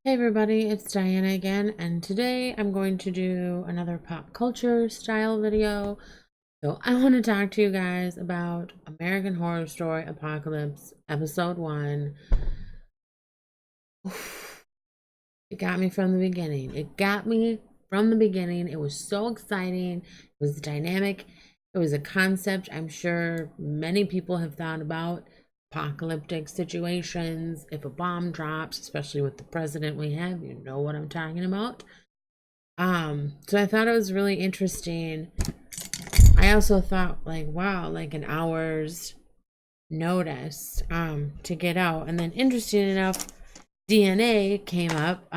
Hey everybody, it's Diana again, and today I'm going to do another pop culture style video. So I want to talk to you guys about American Horror Story Apocalypse Episode 1. It got me from the beginning. It got me from the beginning. It was so exciting. It was dynamic. It was a concept I'm sure many people have thought about. Apocalyptic situations. If a bomb drops, especially with the president we have, you know what I'm talking about. So I thought it was really interesting. I also thought like, wow, like an hour's notice to get out. And then interesting enough, DNA came up.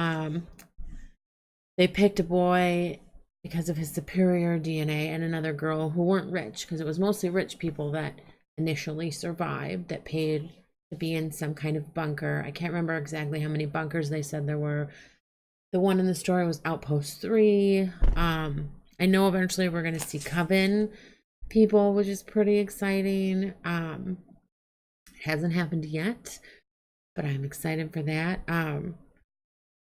They picked a boy because of his superior DNA and another girl who weren't rich, because it was mostly rich people that initially survived, that paid to be in some kind of bunker. I can't remember exactly how many bunkers they said there were. The one in the story was Outpost 3. I know eventually we're going to see Coven people, which is pretty exciting. It hasn't happened yet, but I'm excited for that. I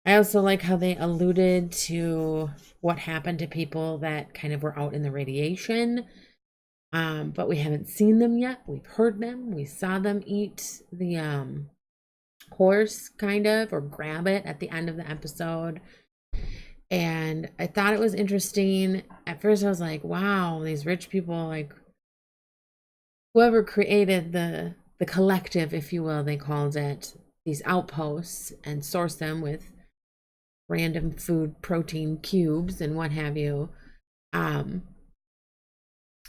also like how they alluded to what happened to people that kind of were out in the radiation, but we haven't seen them yet. We've heard them. We saw them eat the horse, kind of, or grab it at the end of the episode. And I thought it was interesting. At first, I was like, wow, these rich people, like, whoever created the collective, if you will, they called it, these outposts, and sourced them with random food protein cubes and what have you.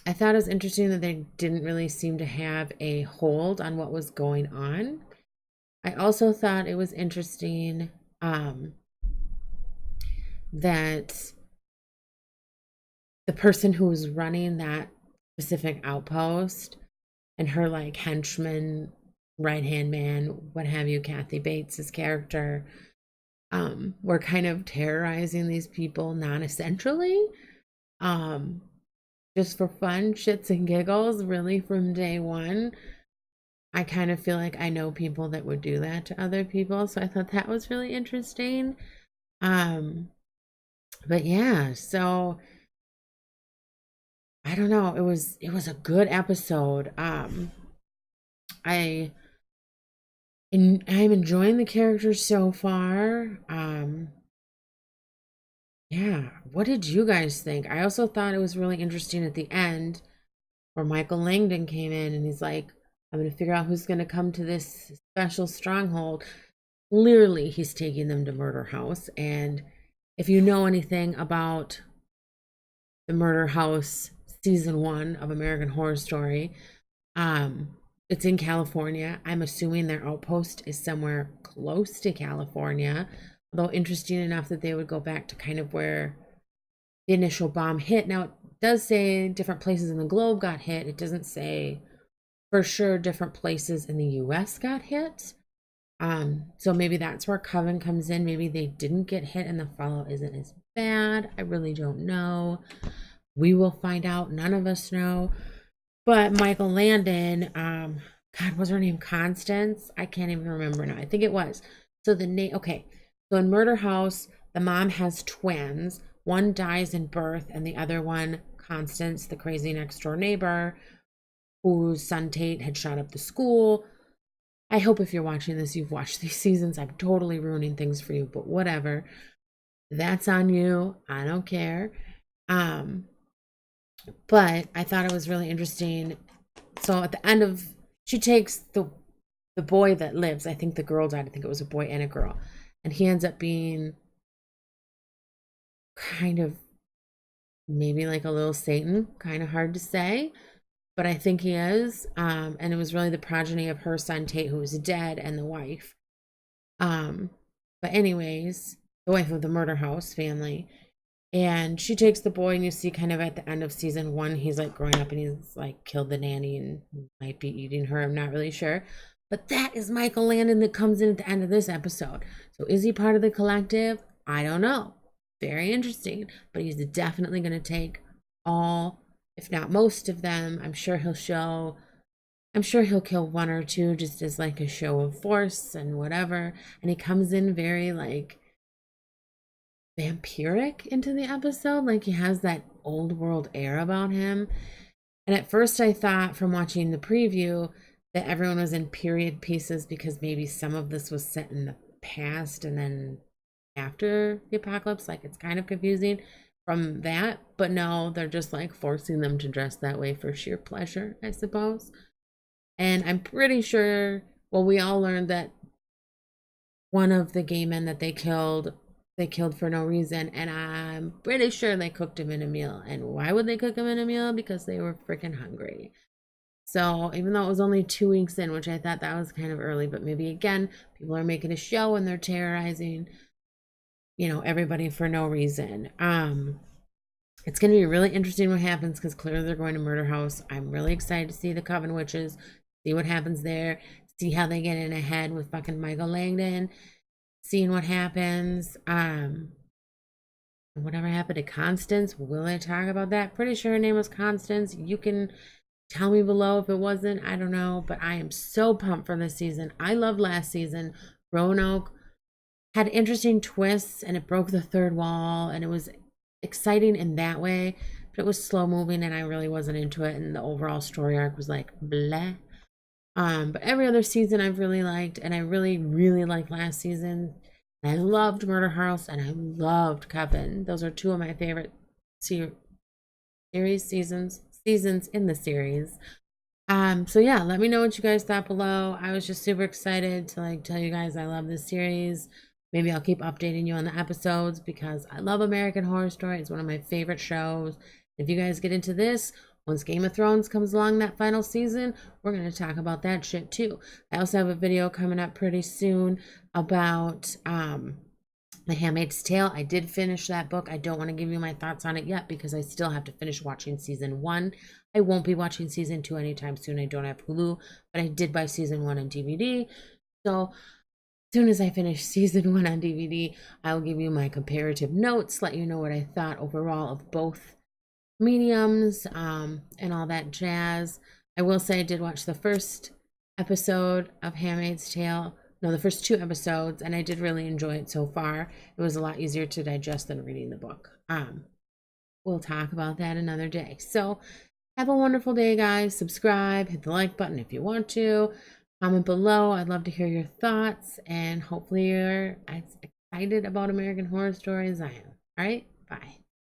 I thought it was interesting that they didn't really seem to have a hold on what was going on. I also thought it was interesting that the person who was running that specific outpost and her like henchman, right hand man, what have you, Kathy Bates's character, were kind of terrorizing these people non-essentially, just for fun, shits and giggles, really from day one. I kind of feel like I know people that would do that to other people, so I thought that was really interesting. But yeah, so I don't know. It was a good episode. I I'm enjoying the characters so far. Yeah, what did you guys think? I also thought it was really interesting at the end where Michael Langdon came in and he's like, I'm going to figure out who's going to come to this special stronghold. Clearly, he's taking them to Murder House. And if you know anything about the Murder House season 1 of American Horror Story, um, it's in California. I'm assuming their outpost is somewhere close to California. Although interesting enough that they would go back to kind of where the initial bomb hit. Now, it does say different places in the globe got hit. It doesn't say for sure different places in the US got hit. So maybe that's where Coven comes in. Maybe they didn't get hit and the fallout isn't as bad. I really don't know. We will find out. None of us know. But Michael Landon, God, was her name Constance? I can't even remember now. I think it was. So the name, okay. So in Murder House, the mom has twins. One dies in birth, and the other one, Constance, the crazy next door neighbor, whose son Tate had shot up the school. I hope if you're watching this, you've watched these seasons. I'm totally ruining things for you, but whatever. That's on you. I don't care. But I thought it was really interesting. So at the end of, she takes the boy that lives. I think the girl died. I think it was a boy and a girl, and he ends up being kind of maybe like a little Satan. Kind of hard to say, but I think he is. And it was really the progeny of her son Tate, who was dead, and the wife. But anyways, the wife of the Murder House family. And she takes the boy, and you see kind of at the end of season 1, he's like growing up and he's like killed the nanny and might be eating her. I'm not really sure. But that is Michael Landon that comes in at the end of this episode. So is he part of the collective? I don't know. Very interesting. But he's definitely going to take all, if not most of them. I'm sure he'll show I'm sure he'll kill one or two just as like a show of force and whatever. And he comes in very like vampiric into the episode. Like he has that old world air about him. And at first I thought from watching the preview that everyone was in period pieces because maybe some of this was set in the past and then after the apocalypse. Like it's kind of confusing from that. But no, they're just like forcing them to dress that way for sheer pleasure, I suppose. And I'm pretty sure, well, we all learned that one of the gay men that they killed for no reason. And I'm pretty sure they cooked him in a meal. And why would they cook him in a meal? Because they were freaking hungry. So even though it was only 2 weeks in, which I thought that was kind of early, but maybe again, people are making a show and they're terrorizing, everybody for no reason. It's going to be really interesting what happens because clearly they're going to Murder House. I'm really excited to see the Coven Witches, see what happens there, see how they get in ahead with fucking Michael Langdon, seeing what happens. Whatever happened to Constance? Will they talk about that? Pretty sure her name was Constance. You can tell me below if it wasn't. I don't know, but I am so pumped for this season. I loved last season. Roanoke had interesting twists and it broke the third wall and it was exciting in that way, but it was slow moving and I really wasn't into it, and the overall story arc was like bleh. But every other season I've really liked, and I really, really liked last season. And I loved Murder House and I loved Coven. Those are two of my favorite seasons in the series. So yeah, let me know what you guys thought below. I was just super excited to like tell you guys I love this series. Maybe I'll keep updating you on the episodes because I love American Horror Story. It's one of my favorite shows. If you guys get into this, once Game of Thrones comes along that final season, we're going to talk about that shit too. I also have a video coming up pretty soon about The Handmaid's Tale. I did finish that book. I don't want to give you my thoughts on it yet because I still have to finish watching season 1. I won't be watching season 2 anytime soon. I don't have Hulu, but I did buy season 1 on DVD. So as soon as I finish season 1 on DVD, I'll give you my comparative notes, let you know what I thought overall of both mediums, and all that jazz. I will say I did watch the first episode of Handmaid's Tale. No, the first 2 episodes, and I did really enjoy it so far. It was a lot easier to digest than reading the book. We'll talk about that another day. So have a wonderful day, guys. Subscribe, hit the like button if you want to. Comment below. I'd love to hear your thoughts, and hopefully you're as excited about American Horror Story as I am. All right, bye.